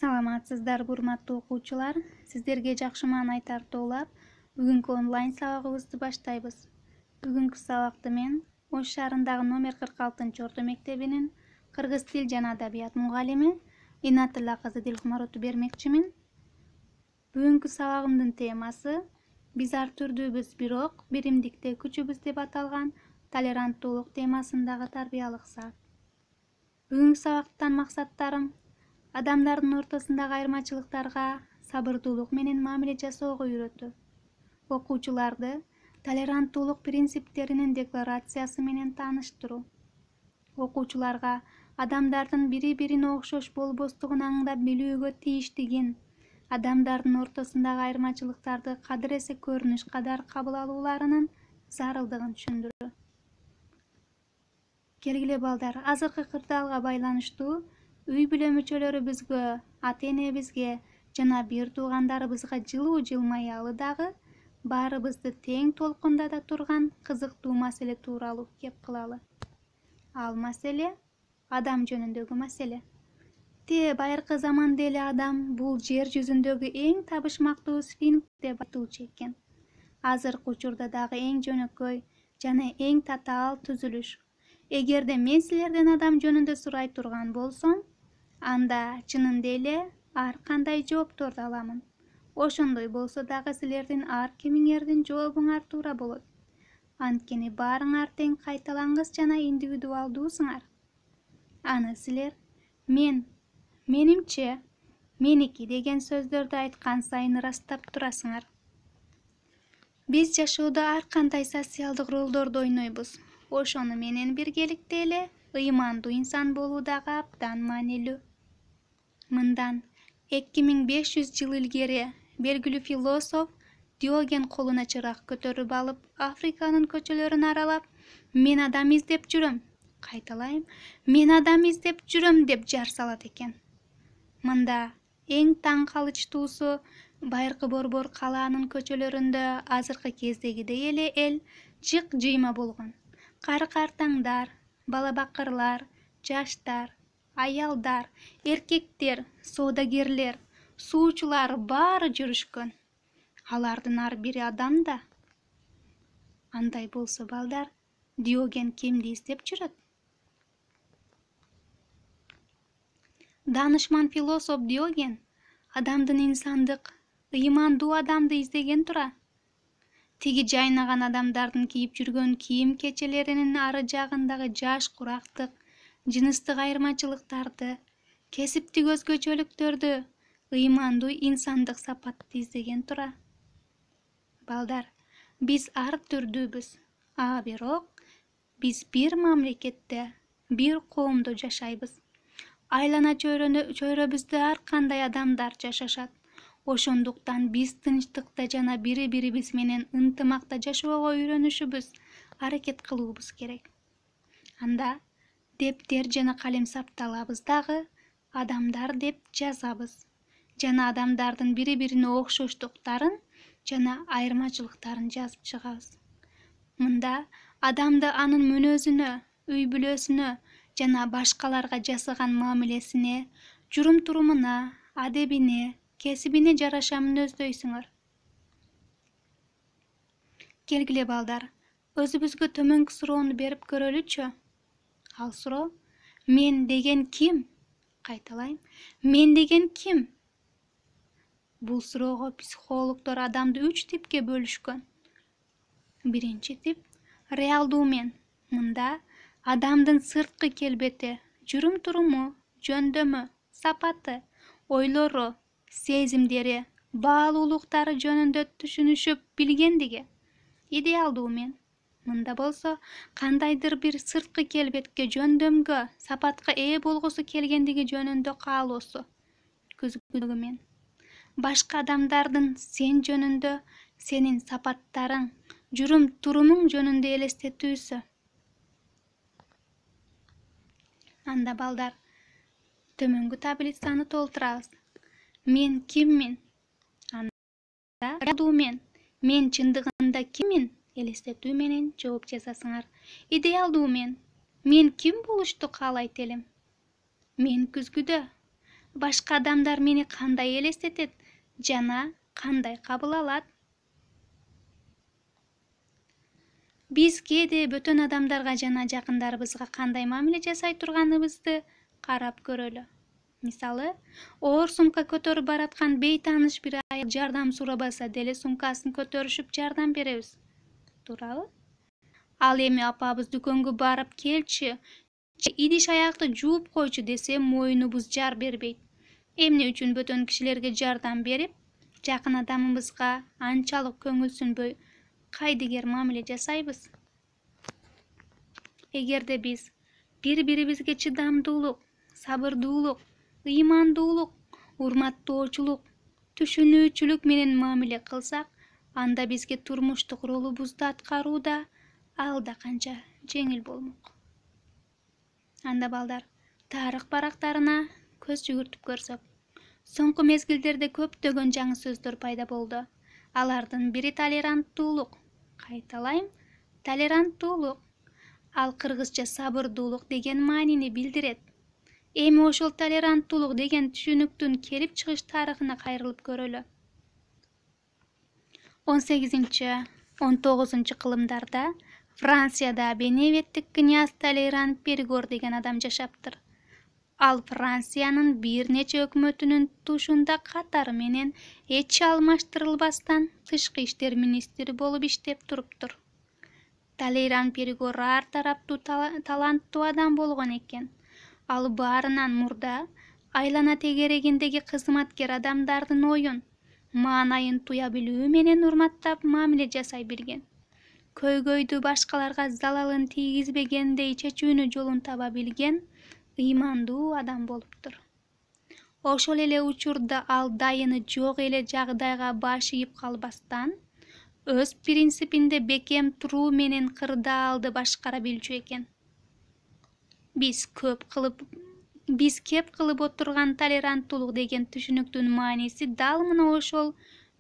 Саламатсыздар, урматтуу окуучулар. Сиздерге жакшы маанай тартуулап, бүгүнкү онлайн сабагыбызды баштайбыз. Бүгүнкү сабакты мен Ош шаарындагы номер 46 орто мектебинин кыргыз тил жана адабият мугалими Инатилла кызы Дилкумаровду бермекчимин. Бүгүнкү сабагымдын темасы биз ар түрдүүбүз, бирок биримдикте күчүбүз деп аталган толеранттуулук темасындагы тарбиялык саат. Бүгүнкү сабактан максаттарым адамдардын ортосундагы айырмачылыктарга сабырдуулук менен мамиле жасоого үйрөтүү. Окуучуларды толеранттуулук принциптеринин декларациясы менен тааныштыруу. Окуучуларга адамдардын бири-бирине окшош болбостугун аңдап билүүгө тийиштигин, адамдардын ортосундагы айырмачылыктарды кадыр эсе көрүнүш кадар кабыл алууларынын зарылдыгын түшүндүрүү. Келгиле балдар, азыркы кырдаалга байланыштуу үй бүлө мүчөлөрүбүзгө, ата-энебизге жана бир туугандарыбызга жылуу-жылмаялы дагы баарыбызды тең толкундата турган кызыктуу маселе тууралуу кеп кылалы. Ал маселе адам жөнүндөгү маселе. Байыркы заманда эле адам бул жер жүзүндөгү эң табышмактуу сфинкс деп айтылчу экен. Азыркы учурда дагы эң жөнөкөй жана эң татаал түзүлүш. Эгерде мен силерден адам жөнүндө сурай турган болсом, анда чынында эле ар кандай жоопторду аламын. Ошондой болсо дагы силердин ар кимиңердин жообуңар туура болот. Анткени баарыңар тең кайталангыс жана индивидуалдуусуңар. Аны силер менимче, меники деген сөздөрдү айткан сайын ырастап турасыңар. Биз жашоодо ар кандай социалдык ролдорду ойнойбуз. Ошону менен биргеликте эле ыймандуу инсан болуу дагы абдан маанилүү. Мындан 2500 жыл илгери белгилүү философ Диоген колуна чырак көтөрүп алып, Африканын көчөлөрүн аралап, мен адам издеп жүрөм, кайталайм, мен адам издеп жүрөм деп жар салат экен. Мында эң таң калычтуусу байыркы борбор калаанын көчөлөрүндө азыркы кездегидей эле эл жык-жыйма болгон. Кары-картаңдар, бала-бакырлар, жаштар, аялдар, эркектер, соодагерлер, суучулар баары жүрүшкөн. Алардын ар бири адам да. Андай болсо балдар, Диоген кимди издеп жүрөт? Даанышман философ Диоген адамдын инсандык, ыймандуу адамды издеген тура. Тиги жайнаган адамдардын кийип жүргөн кийим-кечелеринин ары жагындагы жаш курактык, жыныстык айырмачылыктарды, кесиптик өзгөчөлүктөрдү, ыймандуу инсандык сапатты издеген тура. Балдар, биз ар түрдүүбүз, бирок биз бир мамлекетте, бир коомдо жашайбыз. Айлана чөйрөбүздө ар кандай адамдар жашашат. Ошондуктан биз тынчтыкта жана бири-бирибиз менен ынтымакта жашоого үйрөнүшүбүз, аракет кылуубуз керек. Анда дептер жана калем сапталабыз дагы, адамдар деп жазабыз. Жана адамдардын бири-бирине окшоштуктарын жана айырмачылыктарын жазып чыгабыз. Мында адамды анын мүнөзүнө, үй бүлөсүнө жана башкаларга жасаган мамилесине, журум-турумуна, адебине, кесибине жараша мүнөздөйсүңөр. Келгиле балдар, өзүбүзгө төмөнкү суроону берип көрөлүчү. Ал суроо: мен деген ким? Кайталайм, мен деген ким? Бул суроого психологдор адамды 3 типке бөлүшкөн. Биринчи тип — реалдуу мен. Мында адамдын сырткы келбети, жүрүм-туруму, жөндөмү, сапаты, ойлору, сезимдери, баалуулуктары жөнүндө түшүнүшүп билгендиги. Идеалдуу мен. Мында болсо кандайдыр бир сырткы келбетке, жөндөмгө, сапатка ээ болгусу келгендиги жөнүндө каалоосу, күзгүлүгү мен. Башка адамдардын сен жөнүндө, сенин сапаттарың, жүрүм-турумуң жөнүндө элестетүүсү. Анда балдар, төмөнгү таблицаны толтурабыз. Мен киммин? Анда реалдуу мен чындыгында киммин? Элестетүү менен жооп жазасыңар. Идеалдуу мен ким болушту каалайт элем? Мен күзгүдө, башка адамдар мени кандай элестетет жана кандай кабыл алат? Биз кээде бөтөн адамдарга жана жакындарыбызга кандай мамиле жасай турганыбызды карап көрөлү. Мисалы, оор сумка көтөрүп бараткан бейтааныш бир аял жардам сурабаса деле сумкасын көтөрүшүп жардам беребиз. Туурабы? Ал эми апабыз дүкөнгө барып келчи, идиш аякты жууп койчу десе моюнубуз жар бербейт. Эмне үчүн бөтөн кишилерге жардам берип, жакын адамыбызга анчалык көңүл сүнбөй кайдыгер мамиле жасайбыз? Эгерде биз бири-бирибизге чыдамдуулук, сабырдуулук, ыймандуулук, урматтоочулук, түшүнүүчүлүк менен мамиле кылсак, анда бизге турмуштук ролубузду аткарууда алда канча жеңил болмок. Анда балдар, тарых барактарына көз жүгүртүп көрсөк, соңку мезгилдерде көптөгөн жаңы сөздөр пайда болду. Алардын бири толеранттуулук. Кайталайм, толеранттуулук. Ал кыргызча сабырдуулук деген маанини билдирет. Эми ошол толеранттуулук деген түшүнүктүн келип чыгыш тарыхына кайрылып көрөлү. 18-19 кылымдарда Францияда Беневеттик князь Талейран Перигор деген адам жашаптыр. Ал Франциянын бир нече өкмөтүнүн тушунда катары менен эч алмаштырылбастан тышкы иштер министри болуп иштеп туруптур. Талейран Перигор ар тараптуу таланттуу адам болгон экен. Ал баарынан мурда айлана тегерегиндеги кызматкер адамдардын оюн, маанайын туя билүү менен урматтап мамиле жасай билген. Көйгөйдү башкаларга залалын тийгизбегендей чечүүнү жолун таба билген ыймандуу адам болуптур. Ошол эле учурда ал дайыны жок эле жагдайга баш ийип калбастан, өз принципинде бекем туруу менен кырдаалды башкара билчү экен. Биз кеп кылып отурган толеранттуулук деген түшүнүктүн мааниси дал мына ошол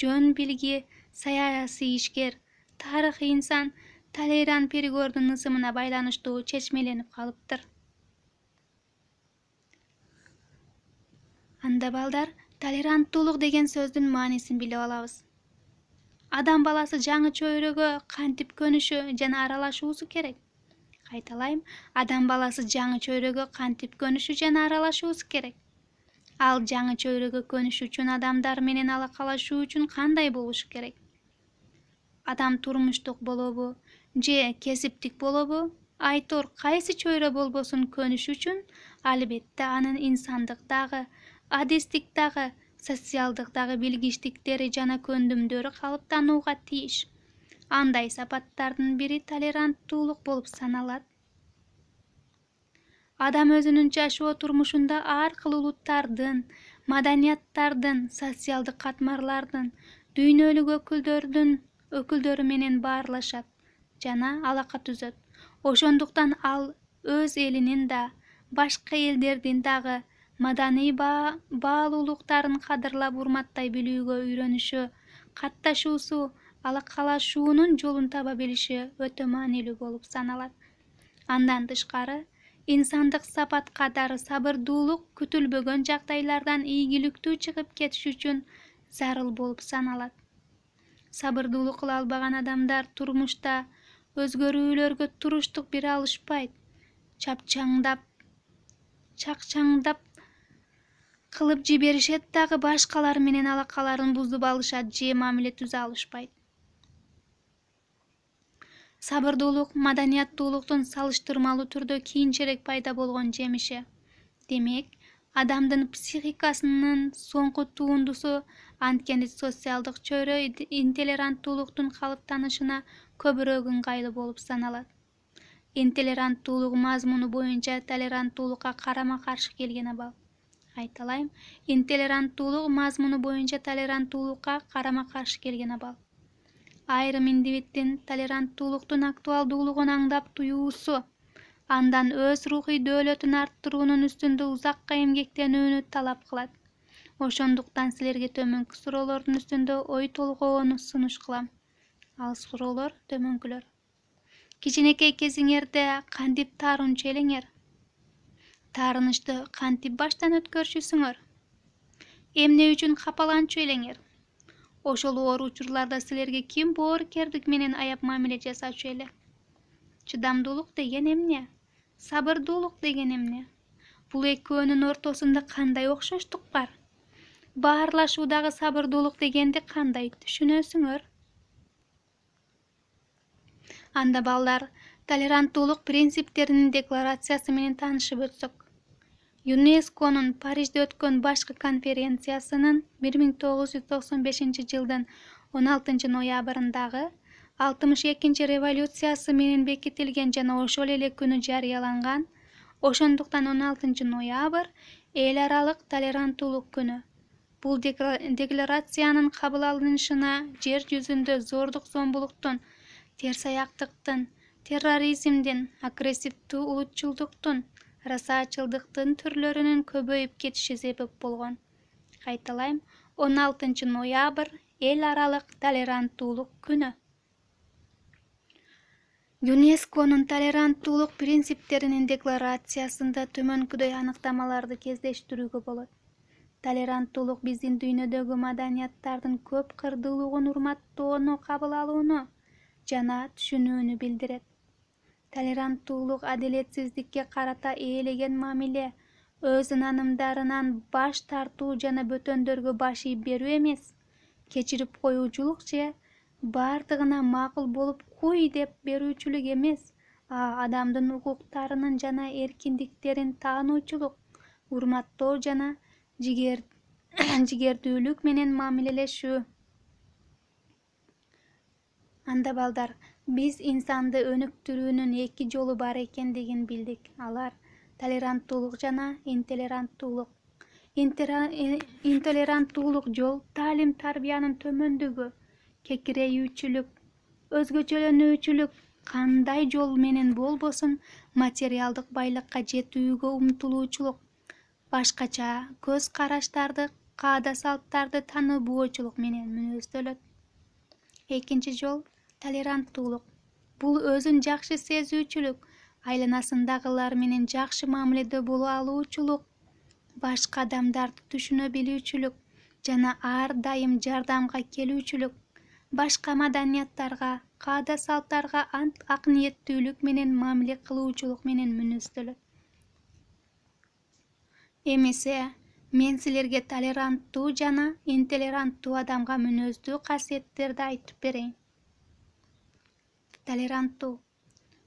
жөн билги, саясий ишкер, тарыхый инсан Талейран Перигордун ысымына байланыштуу чечмеленип калыптыр. Анда балдар, толеранттуулук деген сөздүн маанисин билип алабыз. Адам баласы жаңы чөйрөгө кантип көнүшү жана аралашуусу керек? Кайталайм, адам баласы жаңы чөйрөгө кантип көнүшү жана аралашуусу керек? Ал жаңы чөйрөгө көнүш үчүн адамдар менен алакалашуу үчүн кандай болушу керек? Адам турмуштук болобу, же кесиптик болобу? Айтор кайсы чөйрө болбосун көнүш үчүн албетте анын инсандык дагы, адистик дагы, социалдык дагы билгичтиктери жана көндүмдөрү калыптанууга тийиш. Андай сапаттардын бири толеранттуулук болуп саналат. Адам өзүнүн жашоо турмушунда ар кыл улуттардын, маданияттардын, социалдык катмарлардын, дүйнөлүк өкүлдөрү менен баарлашат жана алака түзөт. Ошондуктан ал өз элинин да, башка элдердин дагы маданий баалуулуктарын кадырлап урматтай билүүгө үйрөнүшү, катташуусу, алакалашуунун жолун таба билиши өтө маанилүү болуп саналат. Андан тышкары, инсандык сапат катары сабырдуулук күтүлбөгөн жагдайлардан ийгиликтүү чыгып кетиш үчүн зарыл болуп саналат. Сабырдуулук кыла албаган адамдар турмушта өзгөрүүлөргө туруштук бере алышпайт. Чакчаңдап кылып жиберишет дагы башкалар менен алакаларын бузуп алышат же мамиле түзө алышпайт. Сабырдуулук маданияттуулуктун салыштырмалуу түрдө кийинчерээк пайда болгон жемиши. Демек, адамдын психикасынын соңку туындусу анткени социалдык чөйрө интолеранттуулуктун калыптанышына көбүрөөк ыңгайлуу болуп саналат. Интолеранттуулук мазмуну боюнча толеранттуулукка карама-каршы келген абал. Айталайм, интолеранттуулук мазмуну боюнча толеранттуулукка карама-каршы келген абал. Айрым индивиддин толеранттуулуктун актуалдуулугун аңдап туюусу, андан өз рухий дөөлөтүн арттыруунун үстүндө узакка эмгектенүүнү талап кылат. Ошондуктан силерге төмөнкү суроолордун үстүндө ой толгоону сунуш кылам. Ал суроолор төмөнкүлөр. Кичинекей кезиңерде кантип таарынчу элеңер? Таарынычты кантип баштан өткөрүшүсүңөр? Emne üçin kapalanчу eleňer? Oşol оор учурларда силерге ким боорукердик менен аяп мамиле жасачу эле? Чыдамдуулук деген эмне? Сабырдуулук деген эмне? Бул экөөнүн ортосунда кандай окшоштук бар? Баарлашуудагы сабырдуулук дегенди кандай түшүнөсүңөр? Анда балдар, толеранттуулук принциптеринин декларациясы менен таанышып өтсөк. ЮНЕСКОнун Парижде өткөн башкы конференциясынын 1995-жылдын 16-ноябрындагы 62-нчи революциясы менен бекитилген жана ошол эле күнү жарыяланган, ошондуктан 16-ноябрь эл аралык толеранттуулук күнү. Бул декларациянын кабыл алынышына жер жүзүндө зордук-зомбулуктун, терс аяктыктын, терроризмдин, агрессивдүү улутчулдуктун, расаачылдыктын түрлөрүнүн көбөйүп кетиши себеп болгон. Кайталайм, 16-ноябрь эл аралык толеранттуулук күнү. ЮНЕСКОнун толеранттуулук принциптеринин декларациясында төмөнкүдөй аныктамаларды кездештирүүгө болот. Толеранттуулук биздин дүйнөдөгү маданияттардын көп кырдуулугун урматтоону кабыл алууну жана түшүнүүнү билдирет. Толеранттуулук адилетсиздикке карата ээлеген мамиле, өз ынанымдарынан баш тартуу жана бөтөндөргө баш ийип берүү эмес, кечирип коюучулук же бардыгына макул болуп куй деп берүүчүлүк эмес, адамдын укуктарынын жана эркиндиктерин таануучулук, урматтоо жана жигердүүлүк менен мамилелешүү. Анда балдар, биз инсанды өнүктүрүүнүн эки жолу бар экендигин билдик. Алар толеранттуулук жана интолеранттуулук. Интолеранттуулук жол таалим-тарбиянын төмөндүгү, кекирейүүчүлүк, өзгөчөлөнүүчүлүк, кандай жол менен болбосун материалдык байлыкка жетүүгө умтулуучулук, башкача көз караштарды, каада-салттарды тааныбоочулук менен мүнөздөлөт. Экинчи жол толеранттуулук. Бул өзүн жакшы сезүүчүлүк, айланасындагылар менен жакшы мамиледе боло алуучулук, башка адамдарды түшүнө билүүчүлүк жана ар дайым жардамга келүүчүлүк, башка маданияттарга, каада-салттарга ак ниеттүүлүк менен мамиле кылуучулук менен мүнөздөлөт. Эмесе, мен силерге толеранттуу жана интолеранттуу адамга мүнөздүү касиеттерди айтып берейин. Толеранттуу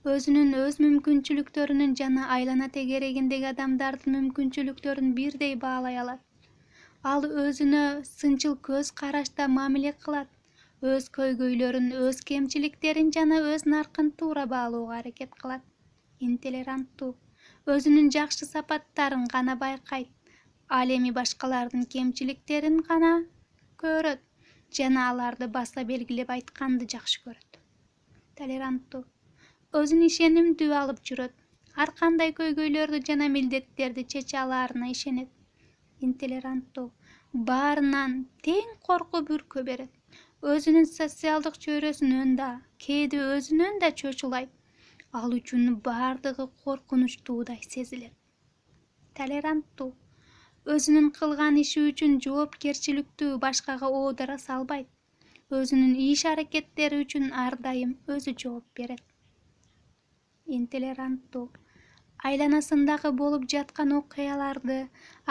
өзүнүн өз мүмкүнчүлүктөрүнүн жана айлана тегерегиндеги адамдардын мүмкүнчүлүктөрүн бирдей баалай алат. Ал өзүнө сынчыл көз карашта мамиле кылат, өз көйгөйлөрүн, өз кемчиликтерин жана өз наркын туура баалууга аракет кылат. Интолеранттуу өзүнүн жакшы сапаттарын гана байкайт, ал эми башкалардын кемчиликтерин гана көрөт жана аларды баса белгилеп айтканды жакшы көрөт. Толеранттуу өзүн ишенимдүү алып жүрөт, ар кандай көйгөйлөрдү жана милдеттерди чече алаарына ишенет. Интолеранттуу баарынан тең коркуп үркө берет, өзүнүн социалдык чөйрөсүнөн да, кээде өзүнөн да чочулайт, ал үчүн бардыгы коркунучтуудай сезилет. Толеранттуу өзүнүн кылган иши үчүн жоопкерчиликтүү башкага оодара салбайт, өзүнүн иш-аракеттери үчүн ар дайым өзү жооп берет. Интолеранттуу айланасындагы болуп жаткан окуяларды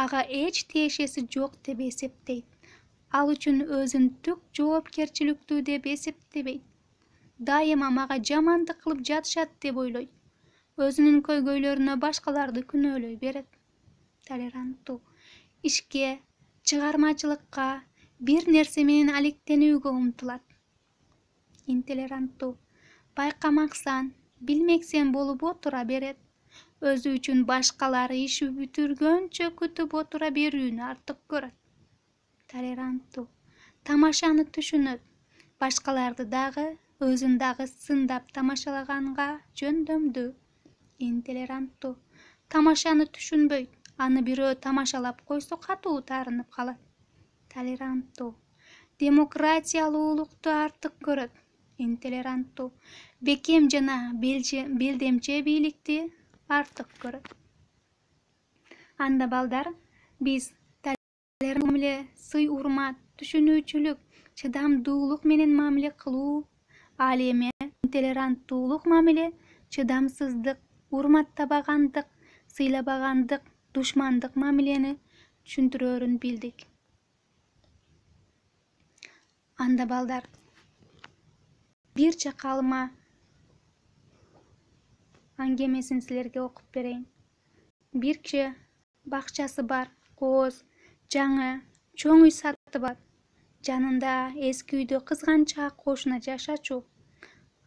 ага эч тиешеси жок деп эсептейт, ал үчүн өзүн түк жоопкерчиликтүү деп эсептебейт, дайыма мага жамандык кылып жатышат деп ойлойт, өзүнүн көйгөйлөрүнө башкаларды күнөөлөй берет. Толеранттуу ишке, чыгармачылыкка, бир нерсе менен алектенүүгө умтулат. Интолеранттуу байкамаксан, билмексен болуп отура берет, өзү үчүн башкалар иши бүтүргөнчө күтүп отура берүүнү артык көрөт. Толеранттуу тамашаны түшүнөт, башкаларды дагы, өзүн дагы сындап тамашалаганга жөндөмдүү. Интолеранттуу тамашаны түшүнбөйт, аны бирөө тамашалап койсо катуу таарынып калат. Толеранттуу демократиялуулукту артык көрөт. Интолеранттуу бекем жана белдемче бийликти артык көрөт. Анда балдар, биз толеранттуу мамиле, сый урмат, түшүнүүчүлүк, чыдамдуулук менен мамиле кылуу. Ал эми интолеранттуулук мамиле, чыдамсыздык, урматтабагандык, сыйлабагандык, душмандык мамилени түшүндүрөөрүн билдик. Анда балдар, бир чакалма аңгемесин силерге окуп берейин. Бир киши бакчасы бар, кооз, жаңы, чоң үй сатып алат. Жанында эски үйдө кызганчаак кошуна жашачу.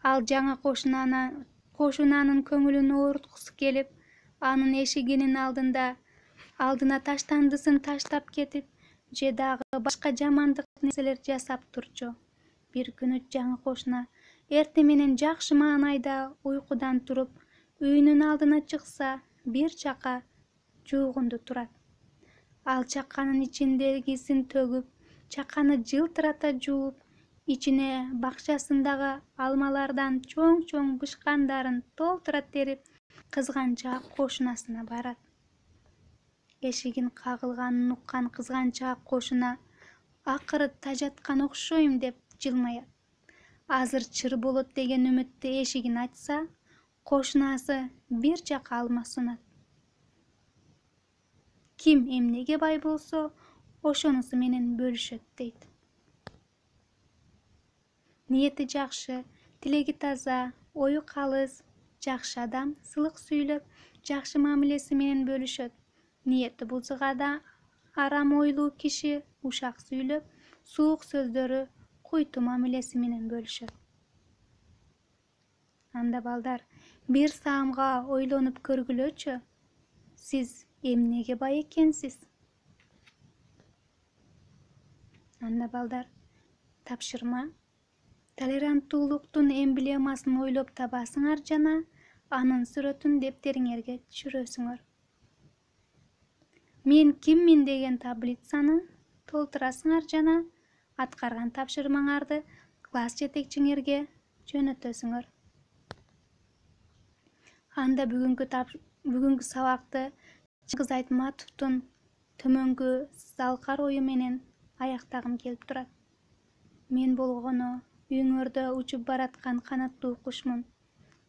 Ал жаңы кошунанын көңүлүн ооруткусу келип, анын эшигинин алдына таштандысын таштап кетип, же дагы башка жамандык нерселер жасап турчу. Бир күнү жаңы кошуна эртең менен жакшы маанайда уйкудан туруп, үйүнүн алдына чыкса, бир чака жуугунду турат. Ал чаканын ичиндегисин төгүп, чаканы жылтырата жууп, ичине бакчасындагы алмалардан чоң-чоң бышкандарын толтура терип, кызганчаак кошунасына барат. Эшигин кагылганын уккан кызганчаак кошуна акыры тажаткан окшойм деп жылмаят. Азыр чыр болот деген үмүттө эшигин ачса, кошунасы бир чака алма сунат. Ким эмнеге бай болсо, ошонусу менен бөлүшөт дейт. Ниети жакшы, тилеги таза, ою калыс, жакшы адам сылык сүйлөп, жакшы мамилеси менен бөлүшөт. Ниети бузугада арам ойлуу киши ушак сүйлөп, суук сөздөрү, куйту мамилеси менен бөлүшөт. Анда балдар, бир саамга ойлонуп көргүлөчү. Сиз эмнеге бай экенсиз? Анда балдар, тапшырма. Толеранттуулуктун эмблемасын ойлоп табасыңар жана анын сүрөтүн дептериңерге түшүрөсүңөр. Мен киммин деген таблицаны толтурасыңар жана аткарган тапшырмаңарды класс жетекчиңерге жөнөтөсүңөр. Анда бүгүнкү сабакты Чыңгыз Айтматовдун төмөнгү залкар ою менен аяктагым келип турат. Мен болгону үйүңөрдө учуп бараткан канаттуу кушмун.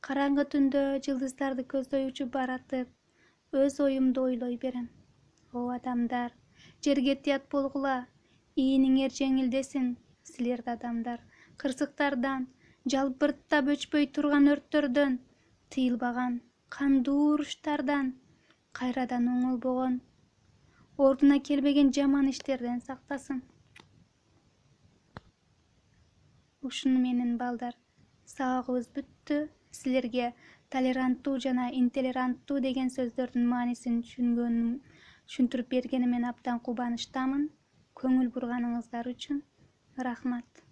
Караңгы түндө жылдыздарды көздөй учуп баратып, өз оюмду ойлой берем. О адамдар, жерге тият болгула, ийиниңер жеңилдесин, силерди адамдар, кырсыктардан, жалбырттап өчпөй турган өрттөрдөн, тыйылбаган кандуу уруштардан, кайрадан оңолбогон, ордуна келбеген жаман иштерден сактасын. Ушуну менен балдар, сабагыбыз бүттү. Силерге толеранттуу жана интолеранттуу деген сөздөрдүн маанисин түшүндүрүп бергенимен абдан кубанычтамын. Көңүл бурганыңыздар үчүн рахмат.